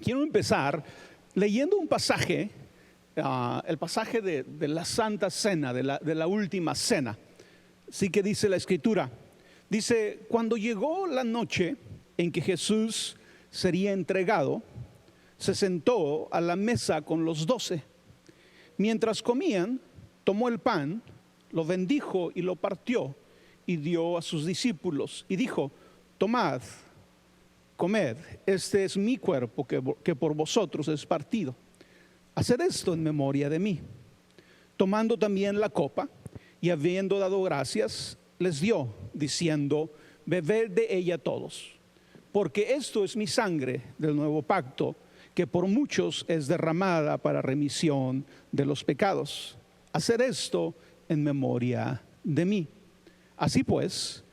Quiero empezar leyendo un pasaje, el pasaje de la Santa Cena, de la última cena. Así que dice la Escritura, dice: cuando llegó la noche en que Jesús sería entregado, se sentó a la mesa con los 12. Mientras comían, tomó el pan, lo bendijo y lo partió y dio a sus discípulos y dijo: tomad, comed, este es mi cuerpo que por vosotros es partido. Haced esto en memoria de mí. Tomando también la copa y habiendo dado gracias, les dio, diciendo: bebed de ella todos, porque esto es mi sangre del nuevo pacto, que por muchos es derramada para remisión de los pecados. Haced esto en memoria de mí. Así pues,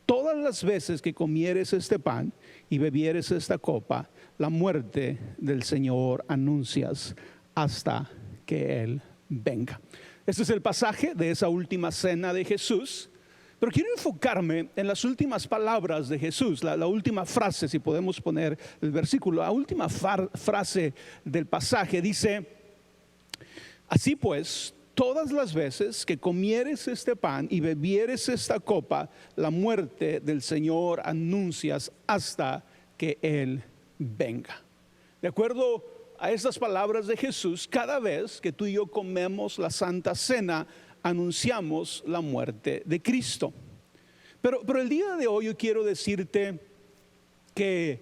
todas las veces que comieres este pan y bebieres esta copa, la muerte del Señor anuncias hasta que Él venga. Este es el pasaje de esa última cena de Jesús. Pero quiero enfocarme en las últimas palabras de Jesús, la última frase, si podemos poner el versículo, la última frase del pasaje dice: así pues, todas las veces que comieres este pan y bebieres esta copa, la muerte del Señor anuncias hasta que Él venga. De acuerdo a estas palabras de Jesús, cada vez que tú y yo comemos la Santa Cena, anunciamos la muerte de Cristo. Pero el día de hoy yo quiero decirte que,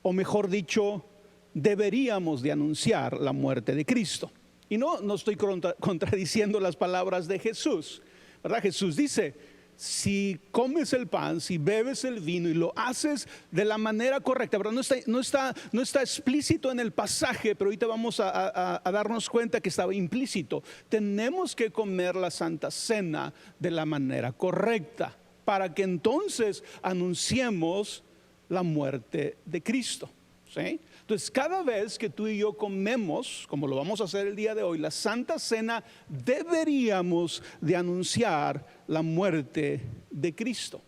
o mejor dicho, deberíamos de anunciar la muerte de Cristo. Y no estoy contradiciendo las palabras de Jesús, ¿verdad? Jesús dice: si comes el pan, si bebes el vino y lo haces de la manera correcta, ¿verdad? No está explícito en el pasaje, pero ahorita vamos a darnos cuenta que estaba implícito. Tenemos que comer la Santa Cena de la manera correcta, para que entonces anunciemos la muerte de Cristo, ¿sí? Entonces, cada vez que tú y yo comemos, como lo vamos a hacer el día de hoy, la Santa Cena, deberíamos de anunciar la muerte de Cristo.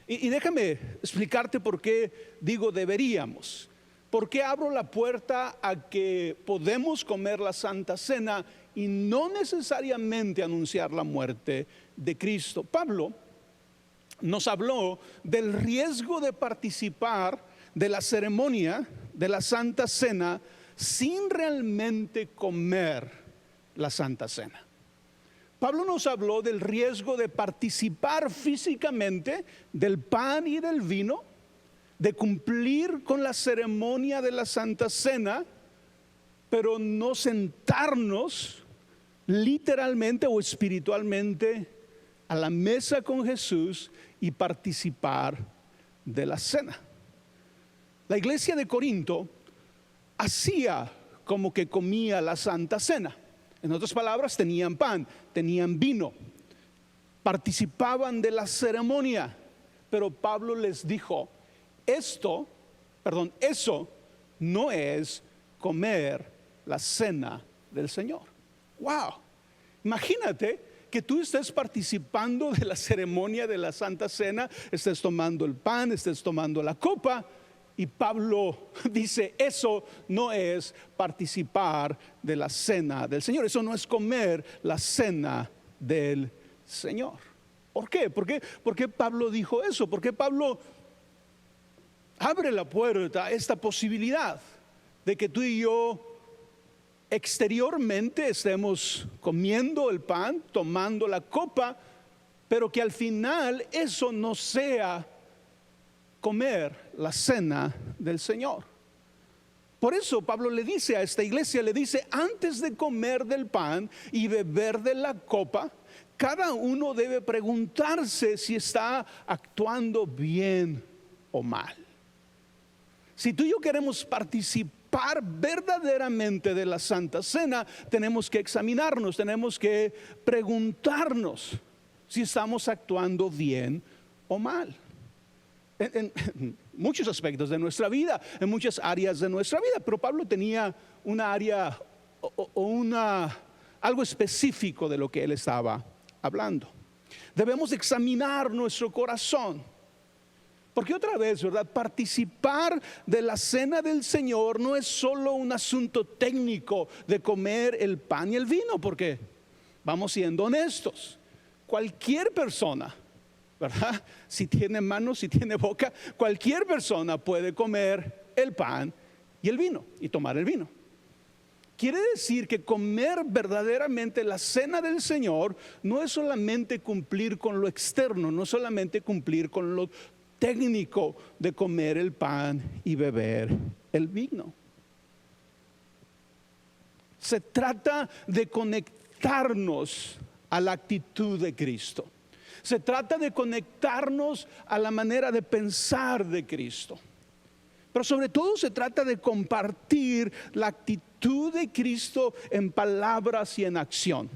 Y déjame explicarte por qué digo deberíamos. ¿Por qué abro la puerta a que podemos comer la Santa Cena y no necesariamente anunciar la muerte de Cristo? Pablo nos habló del riesgo de participar de la ceremonia de la Santa Cena sin realmente comer la Santa Cena. Pablo nos habló del riesgo de participar físicamente del pan y del vino, de cumplir con la ceremonia de la Santa Cena, pero no sentarnos literalmente o espiritualmente a la mesa con Jesús y participar de la cena. La iglesia de Corinto hacía como que comía la Santa Cena. En otras palabras, tenían pan, tenían vino, participaban de la ceremonia. Pero Pablo les dijo: eso no es comer la cena del Señor. Wow, imagínate que tú estés participando de la ceremonia de la Santa Cena, estés tomando el pan, estés tomando la copa. Y Pablo dice: eso no es participar de la cena del Señor. Eso no es comer la cena del Señor. ¿Por qué? ¿Por qué Pablo dijo eso? ¿Por qué Pablo abre la puerta a esta posibilidad de que tú y yo exteriormente estemos comiendo el pan, tomando la copa, pero que al final eso no sea comer la cena del Señor? Por eso Pablo le dice a esta iglesia, le dice: antes de comer del pan y beber de la copa, cada uno debe preguntarse si está actuando bien o mal. Si tú y yo queremos participar verdaderamente de la Santa Cena, tenemos que examinarnos, tenemos que preguntarnos si estamos actuando bien o mal. En muchos aspectos de nuestra vida, en muchas áreas de nuestra vida. Pero Pablo tenía una área algo específico de lo que él estaba hablando. Debemos examinar nuestro corazón. Porque otra vez, ¿verdad? Participar de la cena del Señor no es solo un asunto técnico de comer el pan y el vino, porque vamos siendo honestos, cualquier persona, ¿verdad? Si tiene manos, si tiene boca, cualquier persona puede comer el pan y el vino y tomar el vino. Quiere decir que comer verdaderamente la cena del Señor no es solamente cumplir con lo externo, no es solamente cumplir con lo técnico de comer el pan y beber el vino. Se trata de conectarnos a la actitud de Cristo. Se trata de conectarnos a la manera de pensar de Cristo. Pero sobre todo se trata de compartir la actitud de Cristo en palabras y en acción.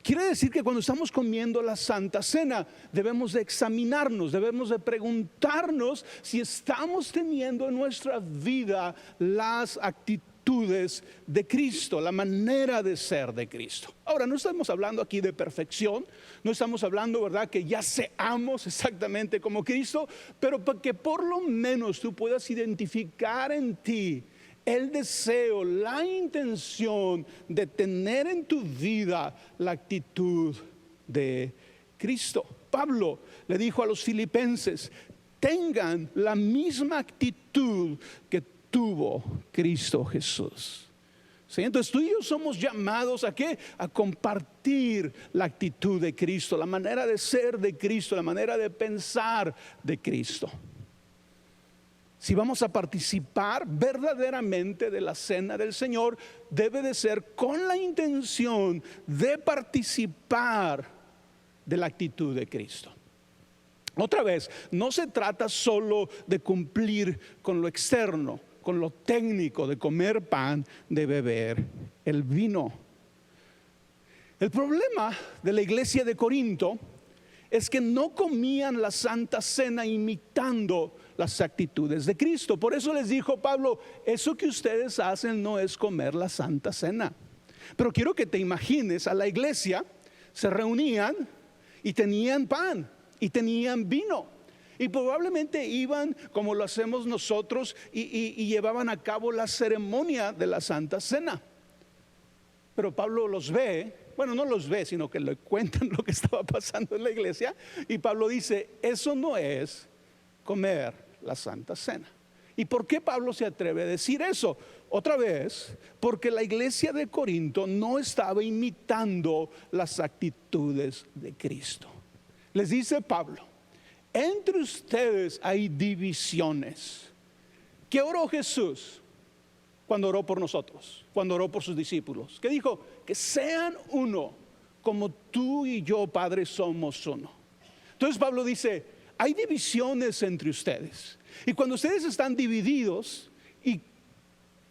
Quiere decir que cuando estamos comiendo la Santa Cena debemos de examinarnos, debemos de preguntarnos si estamos teniendo en nuestra vida las actitudes de Cristo, la manera de ser de Cristo. Ahora, no estamos hablando aquí de perfección, no estamos hablando, ¿verdad?, que ya seamos exactamente como Cristo, pero para que por lo menos tú puedas identificar en ti el deseo, la intención de tener en tu vida la actitud de Cristo. Pablo le dijo a los filipenses: tengan la misma actitud que tuvo Cristo Jesús. ¿Sí? Entonces tú y yo somos llamados ¿a qué? A compartir la actitud de Cristo, la manera de ser de Cristo, la manera de pensar de Cristo. Si vamos a participar verdaderamente de la cena del Señor, debe de ser con la intención de participar de la actitud de Cristo. Otra vez, no se trata solo de cumplir con lo externo, con lo técnico, de comer pan, de beber el vino. El problema de la iglesia de Corinto es que no comían la Santa Cena imitando las actitudes de Cristo. Por eso les dijo Pablo: eso que ustedes hacen no es comer la Santa Cena. Pero quiero que te imagines a la iglesia, se reunían y tenían pan y tenían vino. Y probablemente iban como lo hacemos nosotros y llevaban a cabo la ceremonia de la Santa Cena. Pero Pablo los ve, bueno, no los ve, sino que le cuentan lo que estaba pasando en la iglesia. Y Pablo dice: eso no es comer la Santa Cena. ¿Y por qué Pablo se atreve a decir eso? Otra vez, porque la iglesia de Corinto no estaba imitando las actitudes de Cristo. Les dice Pablo: entre ustedes hay divisiones. ¿Qué oró Jesús cuando oró por nosotros? Cuando oró por sus discípulos, ¿qué dijo? Que sean uno, como tú y yo, Padre, somos uno. Entonces Pablo dice: hay divisiones entre ustedes. Y cuando ustedes están divididos y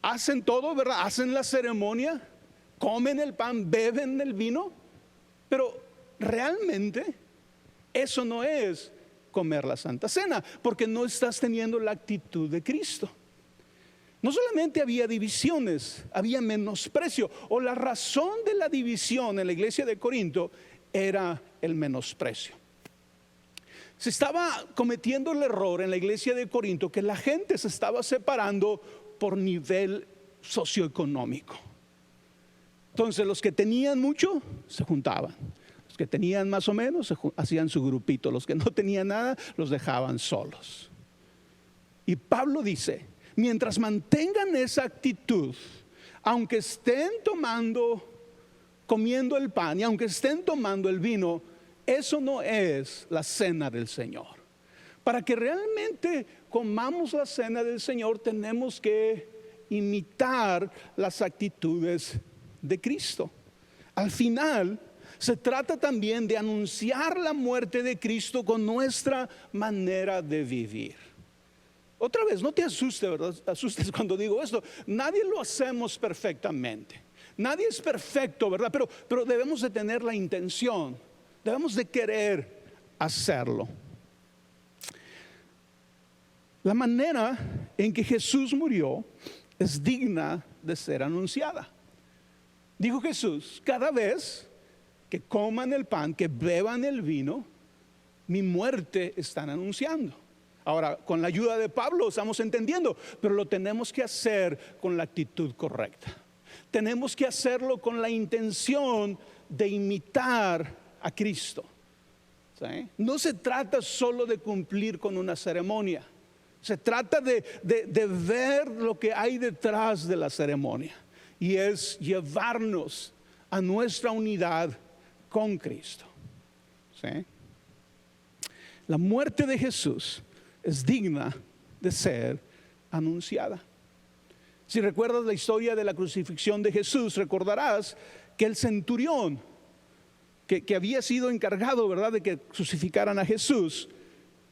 hacen todo, ¿verdad? Hacen la ceremonia, comen el pan, beben el vino, pero realmente eso no es comer la Santa Cena, porque no estás teniendo la actitud de Cristo. No solamente había divisiones, había menosprecio, o la razón de la división en la iglesia de Corinto era el menosprecio. Se estaba cometiendo el error en la iglesia de Corinto que la gente se estaba separando por nivel socioeconómico. Entonces los que tenían mucho se juntaban, los que tenían más o menos hacían su grupito, los que no tenían nada los dejaban solos. Y Pablo dice: mientras mantengan esa actitud, aunque estén comiendo el pan y aunque estén tomando el vino, eso no es la cena del Señor. Para que realmente comamos la cena del Señor, tenemos que imitar las actitudes de Cristo. Al final, se trata también de anunciar la muerte de Cristo con nuestra manera de vivir. Otra vez, no te asustes, ¿verdad? Asustes cuando digo esto. Nadie lo hacemos perfectamente. Nadie es perfecto, ¿verdad? Pero debemos de tener la intención. Debemos de querer hacerlo. La manera en que Jesús murió es digna de ser anunciada. Dijo Jesús: cada vez que coman el pan, que beban el vino, mi muerte están anunciando. Ahora, con la ayuda de Pablo estamos entendiendo, pero lo tenemos que hacer con la actitud correcta. Tenemos que hacerlo con la intención de imitar a Cristo. ¿Sí? No se trata solo de cumplir con una ceremonia. Se trata de ver lo que hay detrás de la ceremonia. Y es llevarnos a nuestra unidad con Cristo. ¿Sí? La muerte de Jesús es digna de ser anunciada. Si recuerdas la historia de la crucifixión de Jesús, recordarás que el centurión que había sido encargado, ¿verdad?, de que crucificaran a Jesús,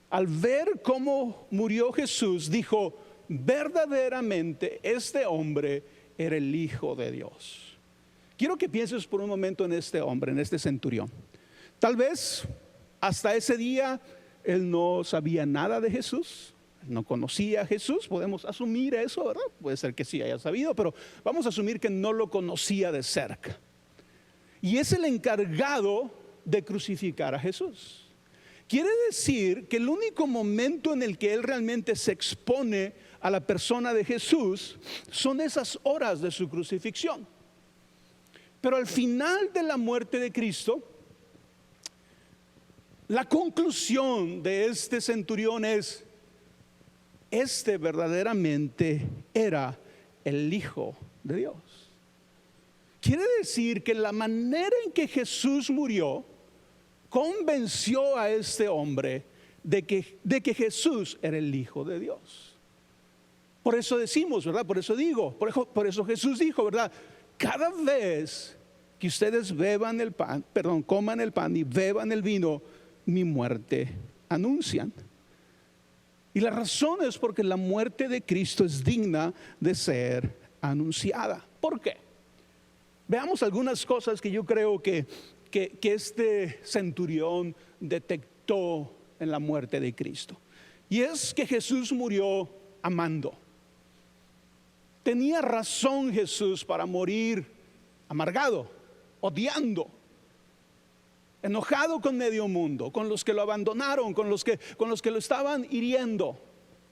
al ver cómo murió Jesús, dijo: verdaderamente este hombre era el Hijo de Dios. Quiero que pienses por un momento en este hombre, en este centurión. Tal vez hasta ese día él no sabía nada de Jesús, no conocía a Jesús. Podemos asumir eso, ¿verdad? Puede ser que sí haya sabido, pero vamos a asumir que no lo conocía de cerca. Y es el encargado de crucificar a Jesús. Quiere decir que el único momento en el que él realmente se expone a la persona de Jesús son esas horas de su crucifixión. Pero al final de la muerte de Cristo, la conclusión de este centurión es: este verdaderamente era el Hijo de Dios. Quiere decir que la manera en que Jesús murió convenció a este hombre de que Jesús era el Hijo de Dios. Por eso decimos, ¿verdad? Por eso Jesús dijo, ¿verdad? Cada vez que ustedes coman el pan y beban el vino, mi muerte anuncian. Y la razón es porque la muerte de Cristo es digna de ser anunciada. ¿Por qué? Veamos algunas cosas que yo creo que este centurión detectó en la muerte de Cristo. Y es que Jesús murió amando. Tenía razón Jesús para morir amargado, odiando, enojado con medio mundo, con los que lo abandonaron, con los que lo estaban hiriendo.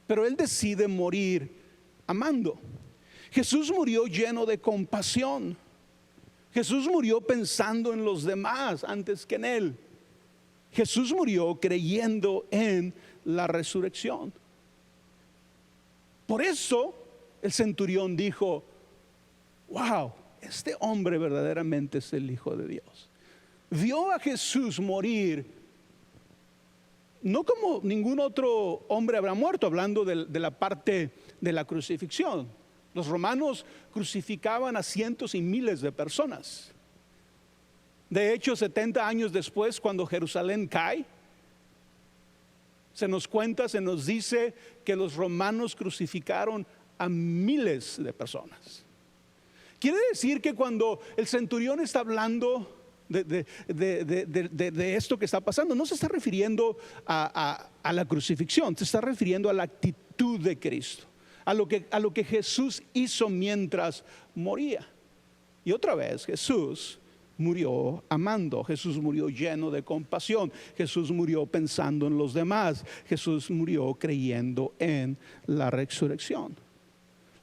Pero él decide morir amando. Jesús murió lleno de compasión. Jesús murió pensando en los demás antes que en él. Jesús murió creyendo en la resurrección. Por eso el centurión dijo: wow, este hombre verdaderamente es el Hijo de Dios. Vio a Jesús morir no como ningún otro hombre habrá muerto, hablando de la parte de la crucifixión. Los romanos crucificaban a cientos y miles de personas. De hecho, 70 años después, cuando Jerusalén cae, se nos dice que los romanos crucificaron a miles de personas. Quiere decir que cuando el centurión está hablando de esto que está pasando, no se está refiriendo a la crucifixión, se está refiriendo a la actitud de Cristo, a lo que Jesús hizo mientras moría. Y otra vez, Jesús murió amando, Jesús murió lleno de compasión, Jesús murió pensando en los demás, Jesús murió creyendo en la resurrección.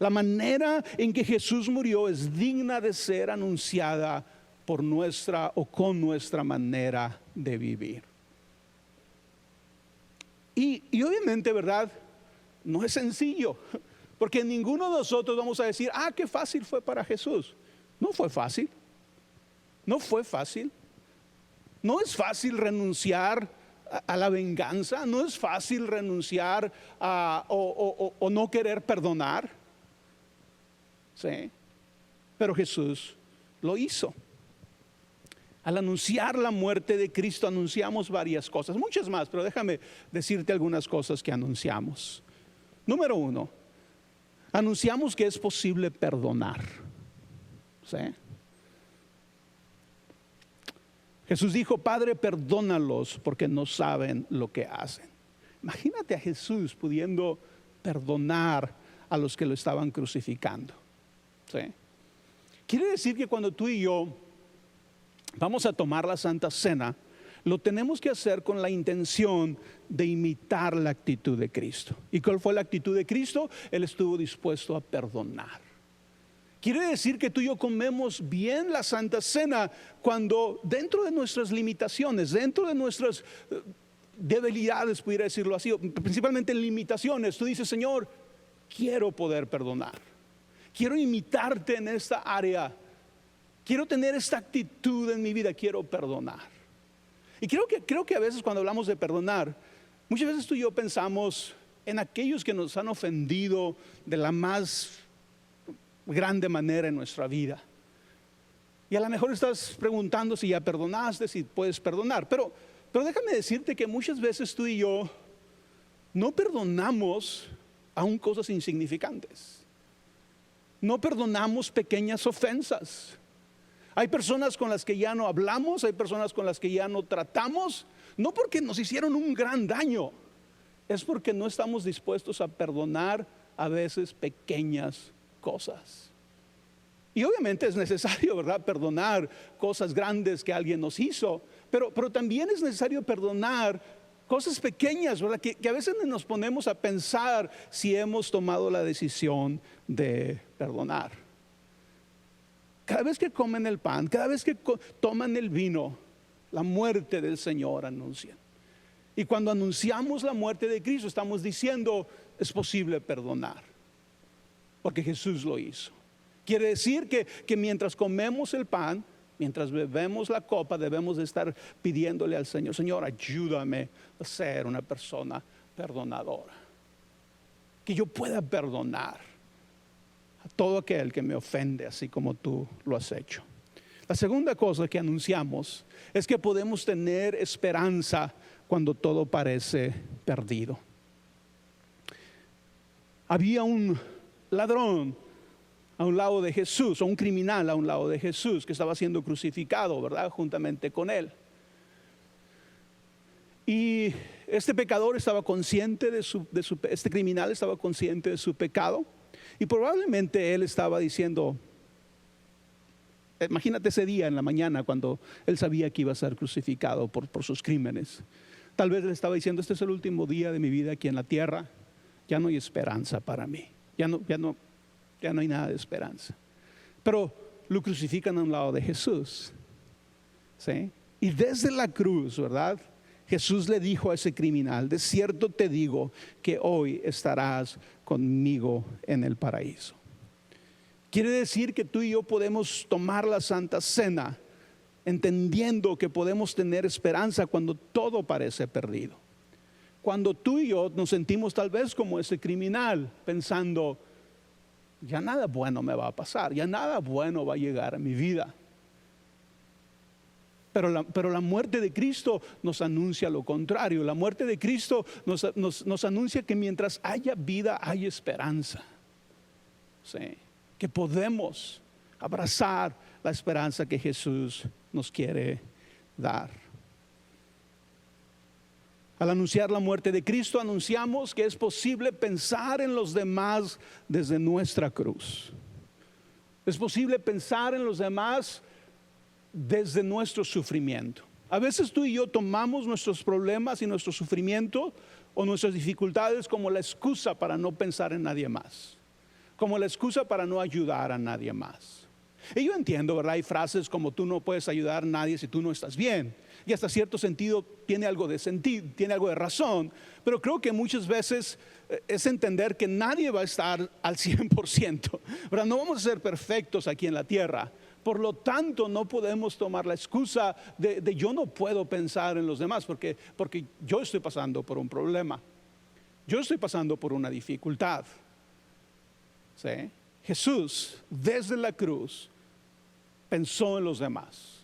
La manera en que Jesús murió es digna de ser anunciada por nuestra o con nuestra manera de vivir. Y obviamente, ¿verdad? No es sencillo, porque ninguno de nosotros vamos a decir: qué fácil fue para Jesús. No fue fácil. No fue fácil. No es fácil renunciar a la venganza. No es fácil renunciar o no querer perdonar. ¿Sí? Pero Jesús lo hizo. Al anunciar la muerte de Cristo anunciamos varias cosas, muchas más, pero déjame decirte algunas cosas que anunciamos. Número 1, anunciamos que es posible perdonar. ¿Sí? Jesús dijo: Padre, perdónalos porque no saben lo que hacen. Imagínate a Jesús pudiendo perdonar a los que lo estaban crucificando. ¿Sí? Quiere decir que cuando tú y yo vamos a tomar la Santa Cena, lo tenemos que hacer con la intención de imitar la actitud de Cristo. ¿Y cuál fue la actitud de Cristo? Él estuvo dispuesto a perdonar. Quiere decir que tú y yo comemos bien la Santa Cena cuando dentro de nuestras limitaciones, dentro de nuestras debilidades, pudiera decirlo así, principalmente limitaciones, tú dices: Señor, quiero poder perdonar. Quiero imitarte en esta área. Quiero tener esta actitud en mi vida, quiero perdonar. Y creo que a veces cuando hablamos de perdonar, muchas veces tú y yo pensamos en aquellos que nos han ofendido de la más grande manera en nuestra vida. Y a lo mejor estás preguntando si ya perdonaste, si puedes perdonar. Pero déjame decirte que muchas veces tú y yo no perdonamos aún cosas insignificantes. No perdonamos pequeñas ofensas. Hay personas con las que ya no hablamos, hay personas con las que ya no tratamos, no porque nos hicieron un gran daño, es porque no estamos dispuestos a perdonar a veces pequeñas cosas. Y obviamente es necesario, ¿verdad?, perdonar cosas grandes que alguien nos hizo, pero también es necesario perdonar cosas pequeñas, ¿verdad?, que a veces nos ponemos a pensar si hemos tomado la decisión de perdonar. Cada vez que comen el pan, cada vez que toman el vino, la muerte del Señor anuncian. Y cuando anunciamos la muerte de Cristo, estamos diciendo: es posible perdonar, porque Jesús lo hizo. Quiere decir que mientras comemos el pan, mientras bebemos la copa, debemos de estar pidiéndole al Señor: Señor, ayúdame a ser una persona perdonadora. Que yo pueda perdonar a todo aquel que me ofende, así como tú lo has hecho. La segunda cosa que anunciamos es que podemos tener esperanza cuando todo parece perdido. Había un ladrón a un lado de Jesús, o un criminal a un lado de Jesús, que estaba siendo crucificado, ¿verdad?, juntamente con él. Y este pecador estaba consciente este criminal estaba consciente de su pecado. Y probablemente él estaba diciendo, imagínate ese día en la mañana cuando él sabía que iba a ser crucificado por sus crímenes. Tal vez le estaba diciendo: este es el último día de mi vida aquí en la tierra. Ya no hay esperanza para mí. Ya no hay nada de esperanza. Pero lo crucifican a un lado de Jesús, ¿sí? Y desde la cruz, ¿verdad?, Jesús le dijo a ese criminal: de cierto te digo que hoy estarás conmigo en el paraíso. Quiere decir que tú y yo podemos tomar la Santa Cena entendiendo que podemos tener esperanza cuando todo parece perdido. Cuando tú y yo nos sentimos tal vez como ese criminal, pensando: ya nada bueno me va a pasar, ya nada bueno va a llegar a mi vida. Pero la muerte de Cristo nos anuncia lo contrario. La muerte de Cristo nos anuncia que mientras haya vida hay esperanza. Sí, que podemos abrazar la esperanza que Jesús nos quiere dar. Al anunciar la muerte de Cristo, anunciamos que es posible pensar en los demás desde nuestra cruz. Es posible pensar en los demás desde nuestro sufrimiento. A veces tú y yo tomamos nuestros problemas y nuestro sufrimiento o nuestras dificultades como la excusa para no pensar en nadie más, como la excusa para no ayudar a nadie más. Y yo entiendo, ¿verdad? Hay frases como: tú no puedes ayudar a nadie si tú no estás bien. Y hasta cierto sentido tiene algo de sentido, tiene algo de razón. Pero creo que muchas veces es entender que nadie va a estar al 100%, ¿verdad? No vamos a ser perfectos aquí en la tierra. Por lo tanto, no podemos tomar la excusa de yo no puedo pensar en los demás porque yo estoy pasando por un problema. Yo estoy pasando por una dificultad. ¿Sí? Jesús, desde la cruz, pensó en los demás.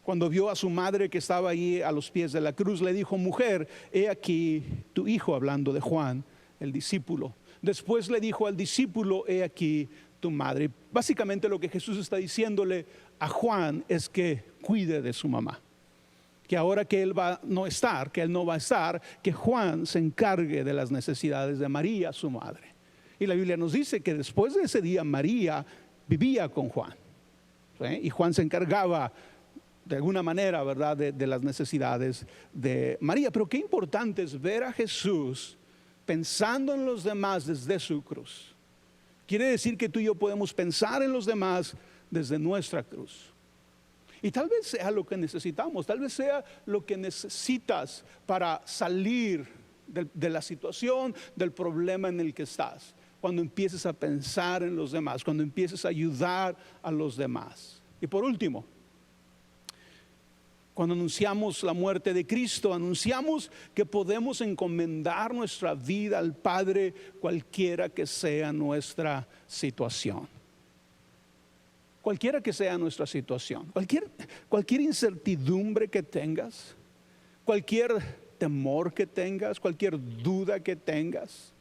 Cuando vio a su madre que estaba ahí a los pies de la cruz, le dijo: mujer, he aquí tu hijo, hablando de Juan, el discípulo. Después le dijo al discípulo: he aquí tu madre. Básicamente lo que Jesús está diciéndole a Juan es que cuide de su mamá. Que ahora que él no va a estar, que Juan se encargue de las necesidades de María, su madre. Y la Biblia nos dice que después de ese día María vivía con Juan, ¿sí? Y Juan se encargaba de alguna manera, ¿verdad?, de las necesidades de María. Pero qué importante es ver a Jesús pensando en los demás desde su cruz. Quiere decir que tú y yo podemos pensar en los demás desde nuestra cruz. Y tal vez sea lo que necesitamos, tal vez sea lo que necesitas para salir de la situación, del problema en el que estás. Cuando empieces a pensar en los demás, cuando empieces a ayudar a los demás. Y por último, cuando anunciamos la muerte de Cristo, anunciamos que podemos encomendar nuestra vida al Padre, cualquiera que sea nuestra situación. Cualquiera que sea nuestra situación, cualquier incertidumbre que tengas, cualquier temor que tengas, cualquier duda que tengas.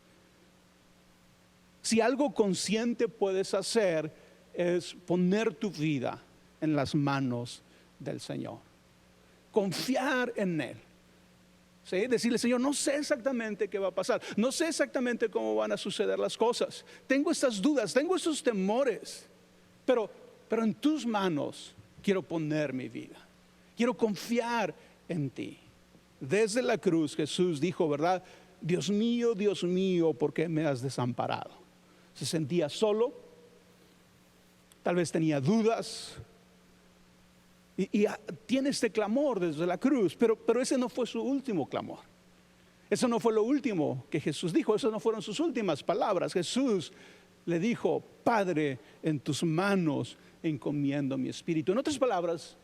Si algo consciente puedes hacer es poner tu vida en las manos del Señor. Confiar en Él. ¿Sí? Decirle, Señor, no sé exactamente qué va a pasar. No sé exactamente cómo van a suceder las cosas. Tengo estas dudas, tengo estos temores. Pero en tus manos quiero poner mi vida. Quiero confiar en ti. Desde la cruz Jesús dijo, ¿verdad? Dios mío, ¿por qué me has desamparado? Se sentía solo. Tal vez tenía dudas. Y tiene este clamor desde la cruz, pero ese no fue su último clamor. Eso no fue lo último que Jesús dijo, eso no fueron sus últimas palabras. Jesús le dijo, Padre, en tus manos encomiendo mi espíritu. En otras palabras,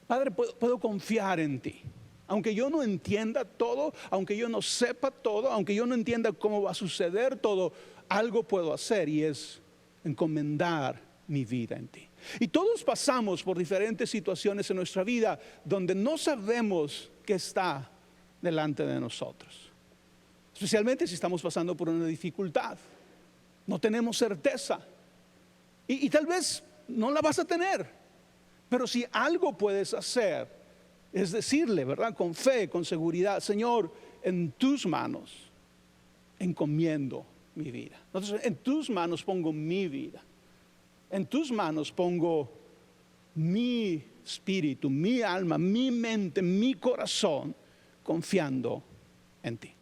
Padre, puedo confiar en ti. Aunque yo no entienda todo, aunque yo no sepa todo, aunque yo no entienda cómo va a suceder todo, algo puedo hacer y es encomendar mi vida en ti. Y todos pasamos por diferentes situaciones en nuestra vida donde no sabemos qué está delante de nosotros. Especialmente si estamos pasando por una dificultad. No tenemos certeza. Y tal vez no la vas a tener. Pero si algo puedes hacer, es decirle, ¿verdad? Con fe, con seguridad, Señor, en tus manos encomiendo mi vida. Entonces, en tus manos pongo mi vida. En tus manos pongo mi espíritu, mi alma, mi mente, mi corazón, confiando en ti.